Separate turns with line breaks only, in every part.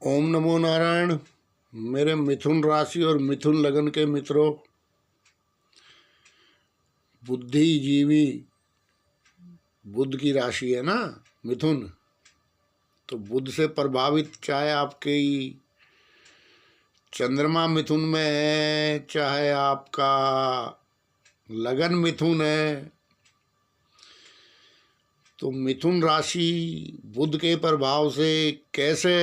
ओम नमो नारायण। मेरे मिथुन राशि और मिथुन लगन के मित्रों, बुद्धिजीवी बुध की राशि है ना मिथुन, तो बुध से प्रभावित चाहे आपके चंद्रमा मिथुन में है, चाहे आपका लगन मिथुन है, तो मिथुन राशि बुध के प्रभाव से कैसे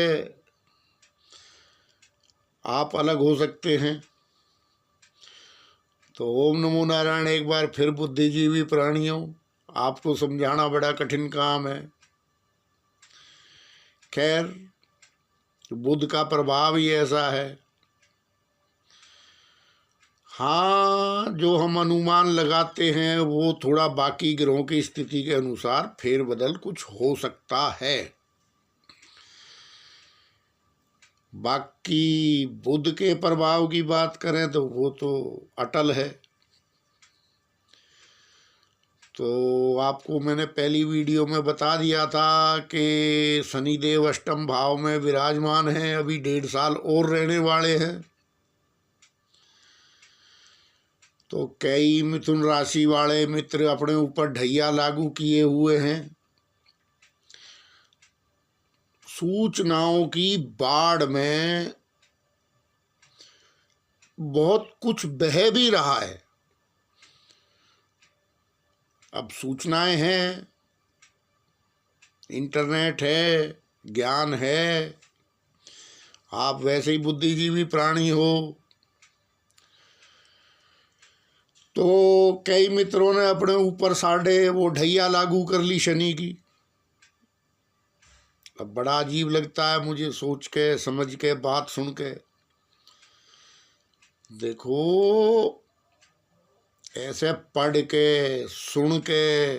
आप अलग हो सकते हैं। तो ओम नमो नारायण। एक बार फिर बुद्धिजीवी प्राणियों, आपको समझाना बड़ा कठिन काम है। खैर, बुध का प्रभाव ही ऐसा है। हाँ, जो हम अनुमान लगाते हैं वो थोड़ा बाकी ग्रहों की स्थिति के अनुसार फेरबदल कुछ हो सकता है। बाकी बुध के प्रभाव की बात करें तो वो तो अटल है। तो आपको मैंने पहली वीडियो में बता दिया था कि शनिदेव अष्टम भाव में विराजमान हैं, अभी 1.5 साल और रहने वाले हैं। तो कई मिथुन राशि वाले मित्र अपने ऊपर ढैया लागू किए हुए हैं। सूचनाओं की बाढ़ में बहुत कुछ बह भी रहा है। अब सूचनाएं हैं, इंटरनेट है, ज्ञान है, आप वैसे ही बुद्धिजीवी प्राणी हो। तो कई मित्रों ने अपने ऊपर साढ़े वो ढैया लागू कर ली शनि की। अब बड़ा अजीब लगता है मुझे सोच के, समझ के, बात सुन के। देखो, ऐसे पढ़ के सुन के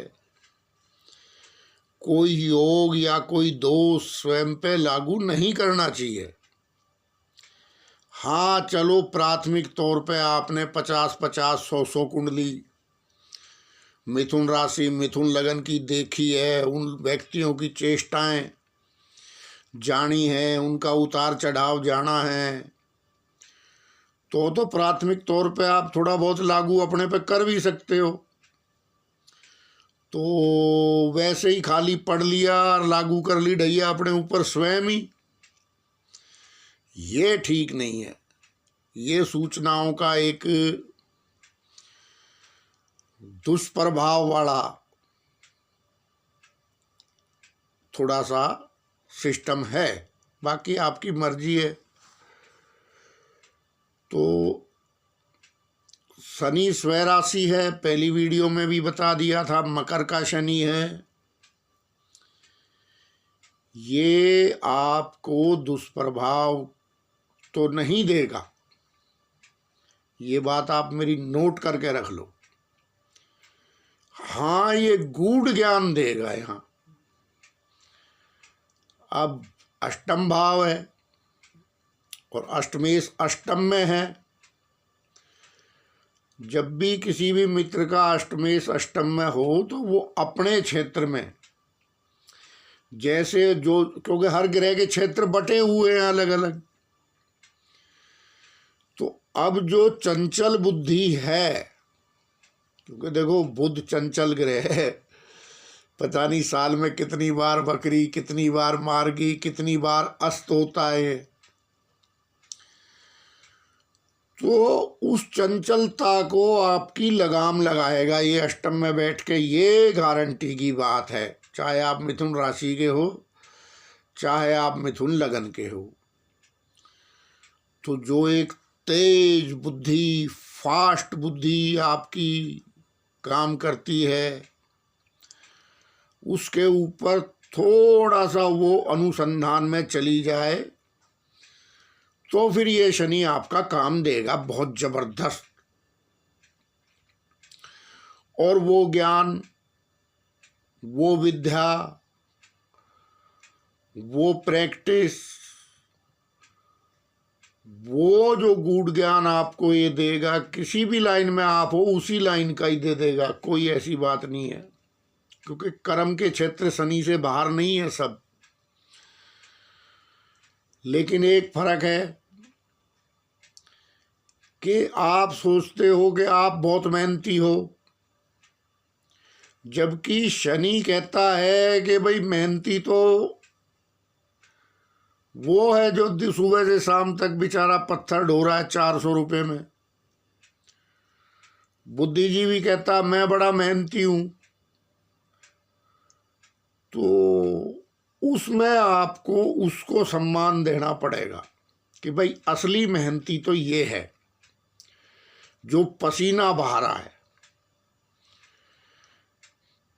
कोई योग या कोई दोष स्वयं पे लागू नहीं करना चाहिए। हाँ चलो, प्राथमिक तौर पे आपने 50-50, 100-100 कुंडली मिथुन राशि मिथुन लगन की देखी है, उन व्यक्तियों की चेष्टाएं जानी है, उनका उतार चढ़ाव जाना है, तो प्राथमिक तौर पे आप थोड़ा बहुत लागू अपने पे कर भी सकते हो। तो वैसे ही खाली पढ़ लिया और लागू कर ली ढैया अपने ऊपर स्वयं ही, ये ठीक नहीं है। ये सूचनाओं का एक दुष्प्रभाव वाला थोड़ा सा सिस्टम है। बाकी आपकी मर्जी है। तो शनि स्वराशि है, पहली वीडियो में भी बता दिया था, मकर का शनि है। ये आपको दुष्प्रभाव तो नहीं देगा, ये बात आप मेरी नोट करके रख लो। हाँ, ये गूढ़ ज्ञान देगा। यहाँ अब अष्टम भाव है और अष्टमेश अष्टम में है। जब भी किसी भी मित्र का अष्टमेश अष्टम में हो तो वो अपने क्षेत्र में, जैसे जो, क्योंकि हर ग्रह के क्षेत्र बटे हुए हैं अलग अलग, तो अब जो चंचल बुद्धि है, क्योंकि देखो बुध चंचल ग्रह है, पता नहीं साल में कितनी बार बकरी, कितनी बार मार्गी, कितनी बार अस्त होता है। तो उस चंचलता को आपकी लगाम लगाएगा ये अष्टम में बैठ के, ये गारंटी की बात है। चाहे आप मिथुन राशि के हो, चाहे आप मिथुन लगन के हो। तो जो एक तेज बुद्धि, फास्ट बुद्धि आपकी काम करती है, उसके ऊपर थोड़ा सा वो अनुसंधान में चली जाए तो फिर ये शनि आपका काम देगा बहुत जबरदस्त। और वो ज्ञान, वो विद्या, वो प्रैक्टिस, वो जो गूढ़ ज्ञान आपको ये देगा, किसी भी लाइन में आप हो उसी लाइन का ही दे देगा, कोई ऐसी बात नहीं है। क्योंकि कर्म के क्षेत्र शनि से बाहर नहीं है सब। लेकिन एक फर्क है कि आप सोचते हो कि आप बहुत मेहनती हो, जबकि शनि कहता है कि भाई मेहनती तो वो है जो सुबह से शाम तक बेचारा पत्थर ढो रहा है 400 रुपये में। बुद्धिजीवी कहता मैं बड़ा मेहनती हूं। तो उसमें आपको उसको सम्मान देना पड़ेगा कि भाई असली मेहनती तो ये है जो पसीना बहा रहा है।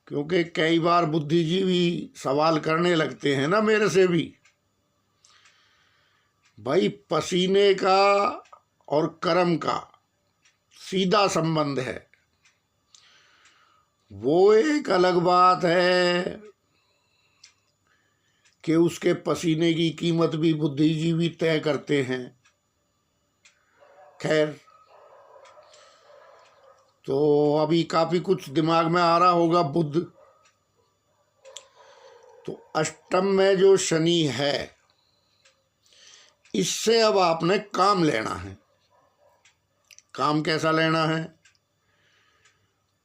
क्योंकि कई बार बुद्धिजीवी सवाल करने लगते हैं ना मेरे से भी, भाई पसीने का और कर्म का सीधा संबंध है। वो एक अलग बात है कि उसके पसीने की कीमत भी बुद्धिजीवी तय करते हैं। खैर, तो अभी काफी कुछ दिमाग में आ रहा होगा। बुध तो अष्टम में जो शनि है, इससे अब आपने काम लेना है। काम कैसा लेना है?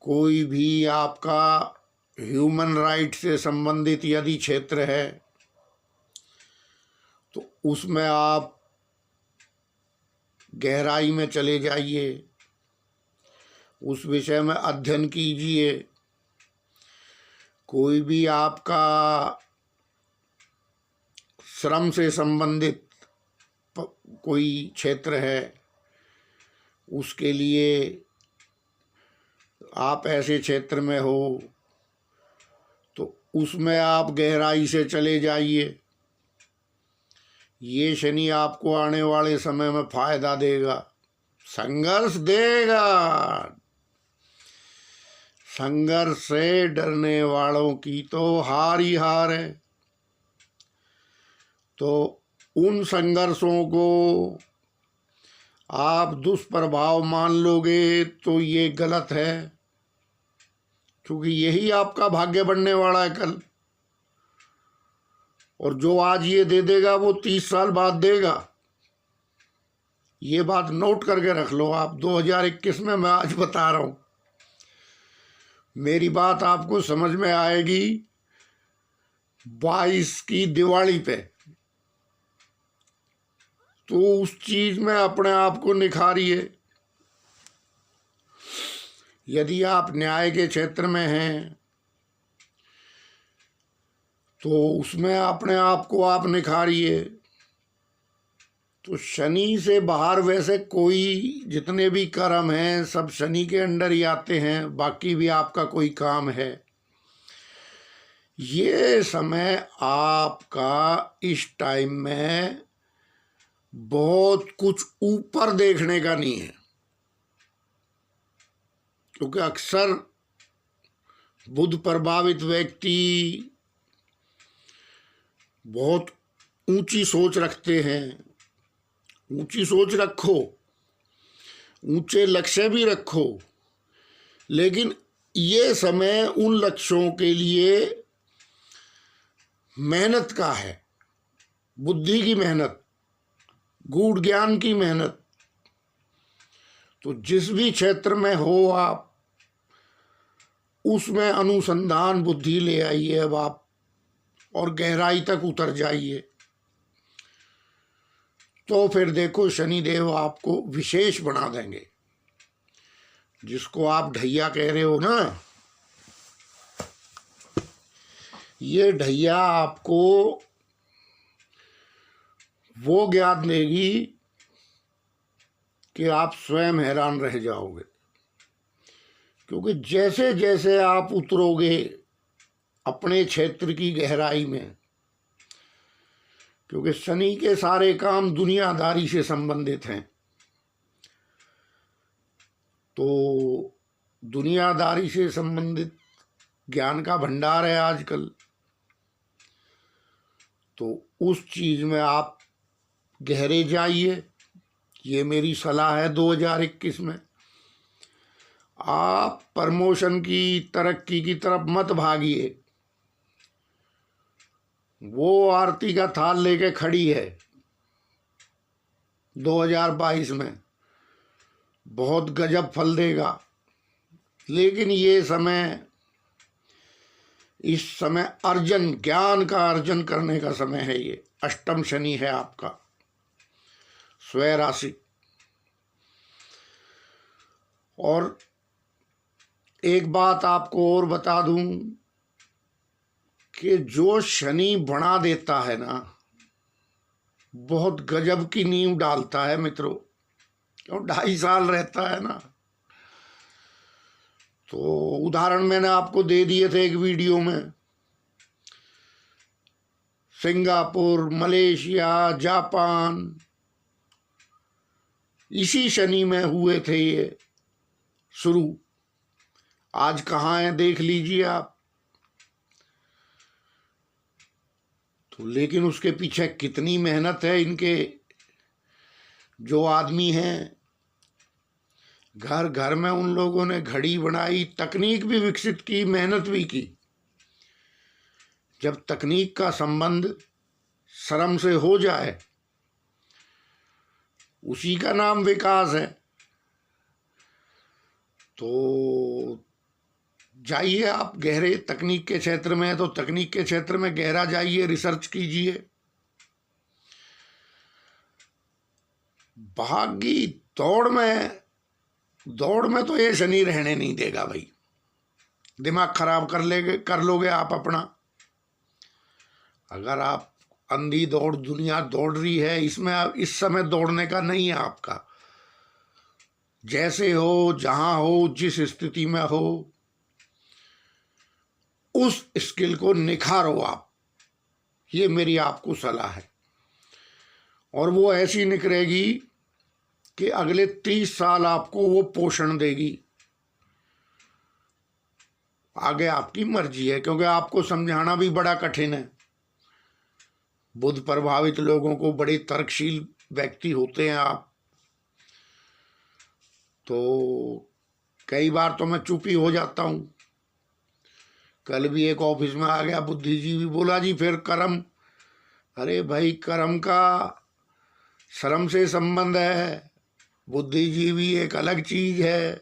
कोई भी आपका ह्यूमन राइट से संबंधित यदि क्षेत्र है तो उसमें आप गहराई में चले जाइए, उस विषय में अध्ययन कीजिए। कोई भी आपका श्रम से संबंधित कोई क्षेत्र है, उसके लिए आप ऐसे क्षेत्र में हो तो उसमें आप गहराई से चले जाइए। ये शनि आपको आने वाले समय में फायदा देगा, संघर्ष देगा। संघर्ष से डरने वालों की तो हार ही हार है। तो उन संघर्षों को आप दुष्प्रभाव मान लोगे तो ये गलत है, क्योंकि यही आपका भाग्य बनने वाला है कल। और जो आज ये दे देगा वो 30 साल बाद देगा। ये बात नोट करके रख लो आप। 2021 में मैं आज बता रहा हूं, मेरी बात आपको समझ में आएगी 22 की दिवाली पे। तो उस चीज में अपने आप को निखारिए। यदि आप न्याय के क्षेत्र में हैं तो उसमें अपने आप को आप निखारिए। तो शनि से बाहर वैसे कोई जितने भी कर्म हैं सब शनि के अंडर ही आते हैं। बाकी भी आपका कोई काम है, ये समय आपका इस टाइम में बहुत कुछ ऊपर देखने का नहीं है। क्योंकि अक्सर बुध प्रभावित व्यक्ति बहुत ऊंची सोच रखते हैं। ऊंची सोच रखो, ऊंचे लक्ष्य भी रखो, लेकिन ये समय उन लक्ष्यों के लिए मेहनत का है। बुद्धि की मेहनत, गूढ़ ज्ञान की मेहनत। तो जिस भी क्षेत्र में हो आप, उसमें अनुसंधान बुद्धि ले आइए अब आप, और गहराई तक उतर जाइए। तो फिर देखो शनिदेव आपको विशेष बना देंगे। जिसको आप ढैया कह रहे हो ना, ये ढैया आपको वो ज्ञान देगी कि आप स्वयं हैरान रह जाओगे। क्योंकि जैसे जैसे आप उतरोगे अपने क्षेत्र की गहराई में, क्योंकि शनि के सारे काम दुनियादारी से संबंधित हैं, तो दुनियादारी से संबंधित ज्ञान का भंडार है आजकल। तो उस चीज में आप गहरे जाइए, ये मेरी सलाह है 2021 में। आप प्रमोशन की, तरक्की की तरफ मत भागिए। वो आरती का थाल लेके खड़ी है, 2022 में बहुत गजब फल देगा। लेकिन ये समय, इस समय अर्जन, ज्ञान का अर्जन करने का समय है। ये अष्टम शनि है आपका, स्वयं राशि। और एक बात आपको और बता दूं कि जो शनि बना देता है ना, बहुत गजब की नींव डालता है मित्रों। क्यों, 2.5 साल रहता है ना। तो उदाहरण मैंने आपको दे दिए थे एक वीडियो में। सिंगापुर, मलेशिया, जापान, इसी शनि में हुए थे ये शुरू। आज कहाँ है देख लीजिए आप। तो लेकिन उसके पीछे कितनी मेहनत है इनके। जो आदमी हैं, घर घर में उन लोगों ने घड़ी बनाई, तकनीक भी विकसित की, मेहनत भी की। जब तकनीक का संबंध श्रम से हो जाए, उसी का नाम विकास है। तो जाइए आप गहरे, तकनीक के क्षेत्र में है तो तकनीक के क्षेत्र में गहरा जाइए, रिसर्च कीजिए। भागी दौड़ में तो ये शनि रहने नहीं देगा भाई। दिमाग खराब कर लोगे आप अपना। अगर आप अंधी दौड़, दुनिया दौड़ रही है, इसमें इस समय दौड़ने का नहीं है आपका। जैसे हो, जहां हो, जिस स्थिति में हो, उस स्किल को निखारो आप। ये मेरी आपको सलाह है। और वो ऐसी निखरेगी कि अगले 30 साल आपको वो पोषण देगी। आगे आपकी मर्जी है, क्योंकि आपको समझाना भी बड़ा कठिन है। बुध प्रभावित लोगों को, बड़े तर्कशील व्यक्ति होते हैं आप, तो कई बार तो मैं चुप ही हो जाता हूं। कल भी एक ऑफिस में आ गया बुद्धिजीवी, बोला जी फिर कर्म। अरे भाई, कर्म का श्रम से संबंध है, बुद्धिजीवी एक अलग चीज है।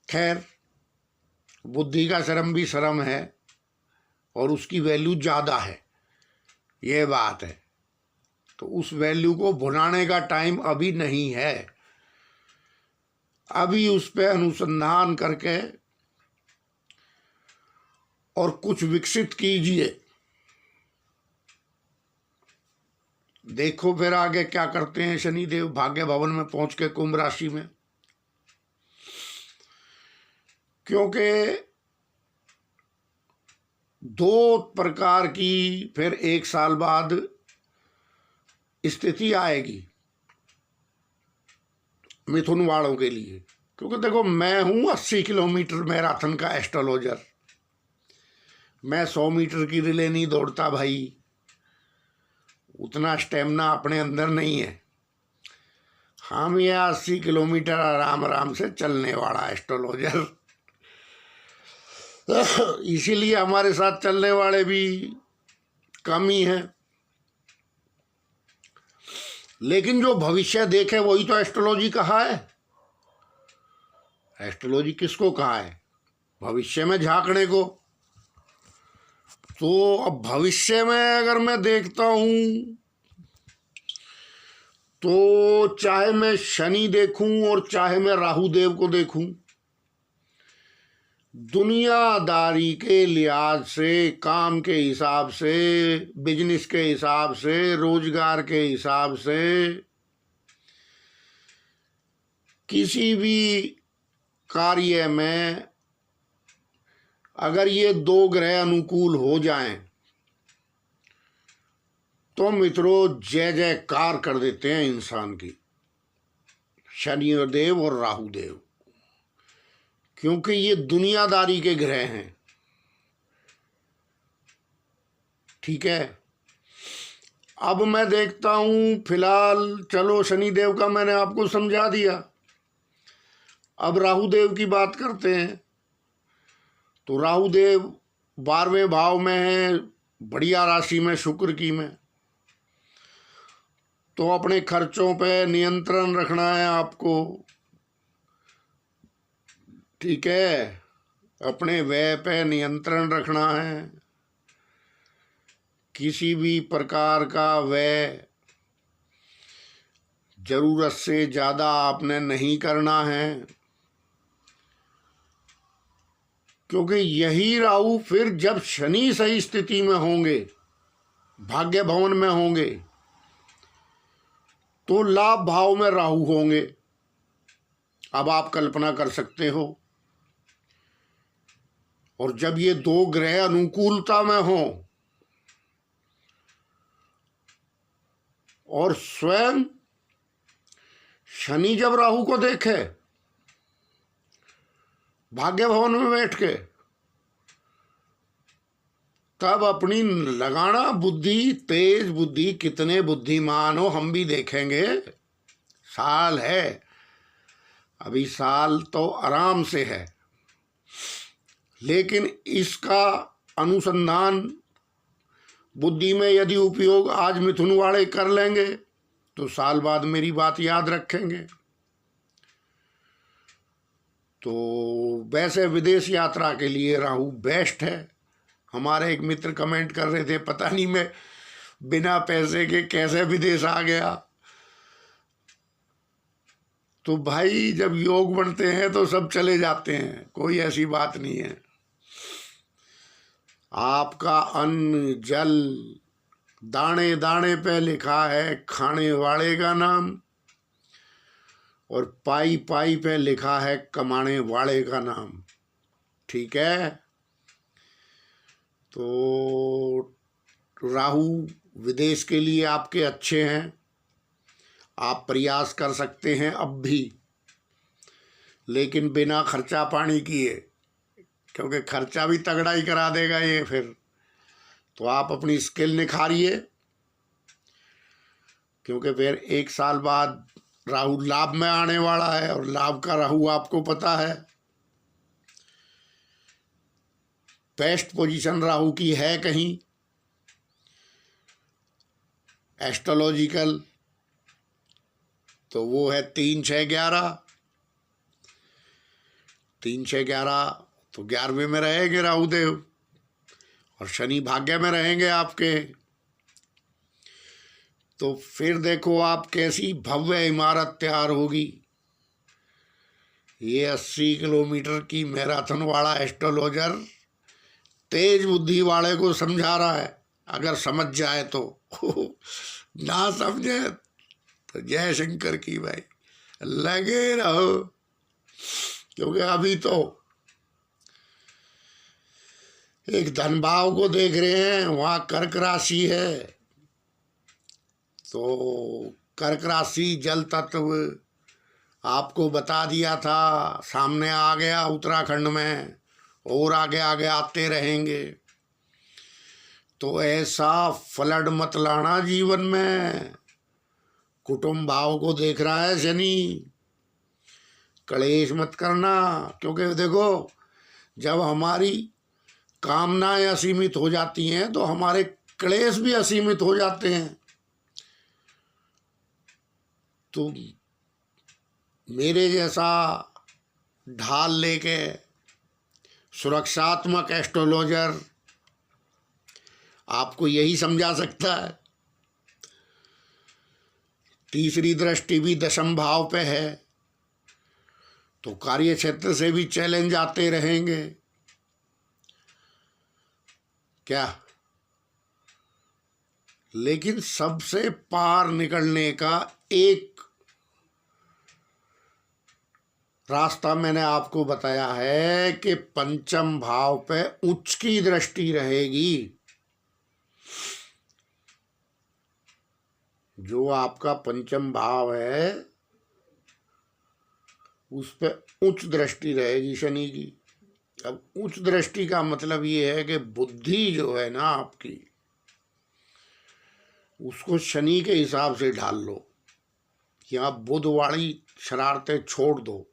खैर, बुद्धि का श्रम भी श्रम है और उसकी वैल्यू ज्यादा है, ये बात है। तो उस वैल्यू को भुनाने का टाइम अभी नहीं है। अभी उस पर अनुसंधान करके और कुछ विकसित कीजिए। देखो फिर आगे क्या करते हैं शनिदेव भाग्य भवन में पहुंच के कुंभ राशि में। क्योंकि 2 प्रकार की फिर 1 साल बाद स्थिति आएगी मिथुन वालों के लिए। क्योंकि देखो, मैं हूं 80 किलोमीटर मैराथन का एस्ट्रोलॉजर। मैं 100 मीटर की रिले नहीं दौड़ता भाई, उतना स्टेमिना अपने अंदर नहीं है। हम ये 80 किलोमीटर आराम आराम से चलने वाला एस्ट्रोलॉजर। इसीलिए हमारे साथ चलने वाले भी कम ही हैं। लेकिन जो भविष्य देखे वही तो एस्ट्रोलॉजी कहा है। एस्ट्रोलॉजी किसको कहा है? भविष्य में झांकने को। तो अब भविष्य में अगर मैं देखता हूं, तो चाहे मैं शनि देखूं और चाहे मैं राहु देव को देखूं, दुनियादारी के लिहाज से, काम के हिसाब से, बिजनेस के हिसाब से, रोजगार के हिसाब से, किसी भी कार्य में अगर ये 2 ग्रह अनुकूल हो जाएं, तो मित्रों जय जयकार कर देते हैं इंसान की, शनिदेव और राहु देव। क्योंकि ये दुनियादारी के ग्रह हैं। ठीक है, अब मैं देखता हूं फिलहाल, चलो शनिदेव का मैंने आपको समझा दिया। अब राहु देव की बात करते हैं। तो राहु देव 12वें भाव में है, बढ़िया राशि में, शुक्र की में। तो अपने खर्चों पे नियंत्रण रखना है आपको, ठीक है। अपने व्यय पे नियंत्रण रखना है। किसी भी प्रकार का व्यय जरूरत से ज़्यादा आपने नहीं करना है, क्योंकि यही राहु फिर जब शनि सही स्थिति में होंगे, भाग्य भवन में होंगे, तो लाभ भाव में राहु होंगे। अब आप कल्पना कर सकते हो। और जब ये दो ग्रह अनुकूलता में हों और स्वयं शनि जब राहु को देखे भाग्य भवन में बैठ के, तब अपनी लगाना बुद्धि, तेज बुद्धि, कितने बुद्धिमान हो हम भी देखेंगे। साल है, अभी साल तो आराम से है, लेकिन इसका अनुसंधान बुद्धि में यदि उपयोग आज मिथुन वाले कर लेंगे तो साल बाद मेरी बात याद रखेंगे। तो वैसे विदेश यात्रा के लिए राहु बेस्ट है। हमारे एक मित्र कमेंट कर रहे थे, पता नहीं मैं बिना पैसे के कैसे विदेश आ गया। तो भाई जब योग बनते हैं तो सब चले जाते हैं, कोई ऐसी बात नहीं है। आपका अन्न जल दाने दाने पे लिखा है खाने वाले का नाम, और पाई पाई पे लिखा है कमाने वाले का नाम, ठीक है। तो राहु विदेश के लिए आपके अच्छे हैं, आप प्रयास कर सकते हैं अब भी, लेकिन बिना खर्चा पानी किए, क्योंकि खर्चा भी तगड़ा ही करा देगा ये फिर। तो आप अपनी स्किल निखारिए, क्योंकि फिर एक साल बाद राहु लाभ में आने वाला है, और लाभ का राहु आपको पता है बेस्ट पोजीशन राहु की है कहीं एस्ट्रोलॉजिकल, तो वो है 3-6-11। 3-6-11 तो 11वें में रहेंगे राहु देव, और शनि भाग्य में रहेंगे आपके। तो फिर देखो आप कैसी भव्य इमारत तैयार होगी। ये 80 किलोमीटर की मैराथन वाला एस्ट्रोलॉजर तेज बुद्धि वाले को समझा रहा है, अगर समझ जाए तो ना समझे तो जय शंकर की भाई, लगे रहो। क्योंकि अभी तो एक धन भाव को देख रहे हैं, वहाँ कर्क राशि है, तो कर्क राशि जल तत्व आपको बता दिया था, सामने आ गया उत्तराखंड में, और आगे आगे आते रहेंगे। तो ऐसा फ्लड मत लाना जीवन में। कुटुंब भाव को देख रहा है शनि, क्लेश मत करना, क्योंकि देखो जब हमारी कामनाएं असीमित हो जाती हैं तो हमारे क्लेश भी असीमित हो जाते हैं। तो मेरे जैसा ढाल लेके सुरक्षात्मक एस्ट्रोलॉजर आपको यही समझा सकता है। तीसरी दृष्टि भी 10वें भाव पे है, तो कार्य क्षेत्र से भी चैलेंज आते रहेंगे क्या, लेकिन सबसे पार निकलने का एक रास्ता मैंने आपको बताया है कि 5वें भाव पे उच्च की दृष्टि रहेगी। जो आपका 5वें भाव है उस पे उच्च दृष्टि रहेगी शनि की। अब उच्च दृष्टि का मतलब ये है कि बुद्धि जो है ना आपकी, उसको शनि के हिसाब से ढाल लो, या बुध वाली शरारतें छोड़ दो,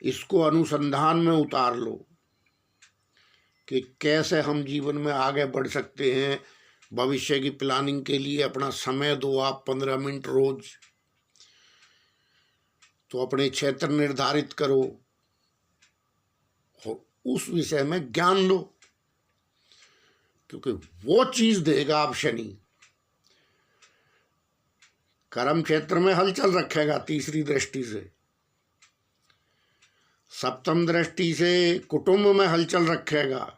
इसको अनुसंधान में उतार लो कि कैसे हम जीवन में आगे बढ़ सकते हैं, भविष्य की प्लानिंग के लिए अपना समय दो आप 15 मिनट रोज। तो अपने क्षेत्र निर्धारित करो और उस विषय में ज्ञान लो, क्योंकि वो चीज देगा आप शनि। कर्म क्षेत्र में हलचल रखेगा तीसरी दृष्टि से, सप्तम दृष्टि से कुटुंब में हलचल रखेगा,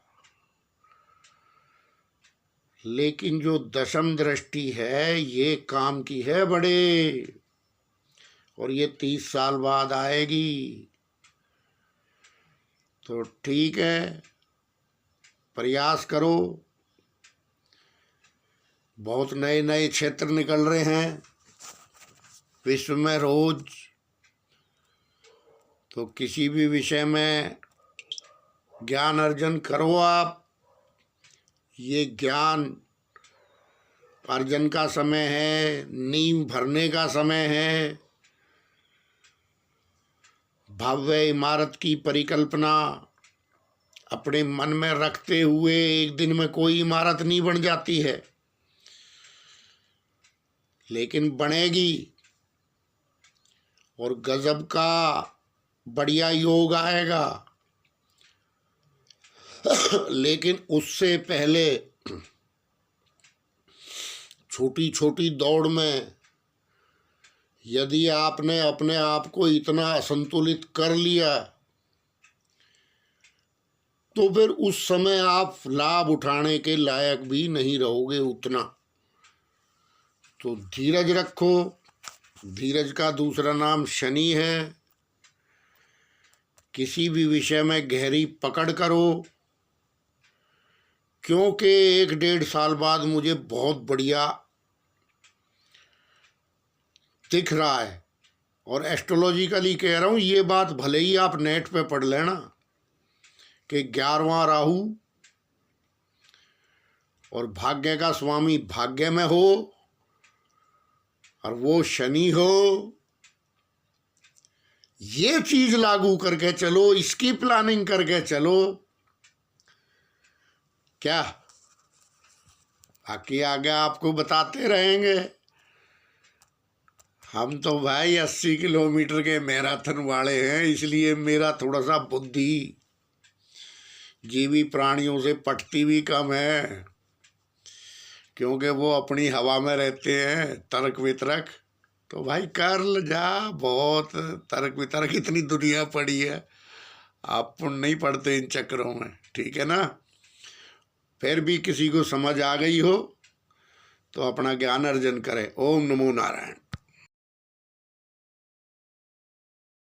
लेकिन जो दशम दृष्टि है ये काम की है बड़े, और ये 30 साल बाद आएगी। तो ठीक है, प्रयास करो। बहुत नए नए क्षेत्र निकल रहे हैं विश्व में रोज, तो किसी भी विषय में ज्ञान अर्जन करो आप। ये ज्ञान अर्जन का समय है, नींव भरने का समय है। भव्य इमारत की परिकल्पना अपने मन में रखते हुए एक दिन में कोई इमारत नहीं बन जाती है, लेकिन बनेगी और गजब का बढ़िया योग आएगा। लेकिन उससे पहले छोटी छोटी दौड़ में यदि आपने अपने आप को इतना असंतुलित कर लिया, तो फिर उस समय आप लाभ उठाने के लायक भी नहीं रहोगे उतना। तो धीरज रखो। धीरज का दूसरा नाम शनि है। किसी भी विषय में गहरी पकड़ करो, क्योंकि 1-1.5 साल बाद मुझे बहुत बढ़िया दिख रहा है। और एस्ट्रोलॉजिकली कह रहा हूँ, ये बात भले ही आप नेट पे पढ़ लेना कि 11वां राहु और भाग्य का स्वामी भाग्य में हो और वो शनि हो। ये चीज लागू करके चलो, इसकी प्लानिंग करके चलो। क्या बाकी आगे आपको बताते रहेंगे। हम तो भाई 80 किलोमीटर के मैराथन वाले हैं, इसलिए मेरा थोड़ा सा बुद्धि जीवी प्राणियों से पटती भी कम है, क्योंकि वो अपनी हवा में रहते हैं तर्क वितर्क। तो भाई कर जा, बहुत तर्क वितर्क इतनी दुनिया पड़ी है, आप नहीं पढ़ते इन चक्रों में, ठीक है ना। फिर भी किसी को समझ आ गई हो तो अपना ज्ञान अर्जन करे। ओम नमो नारायण।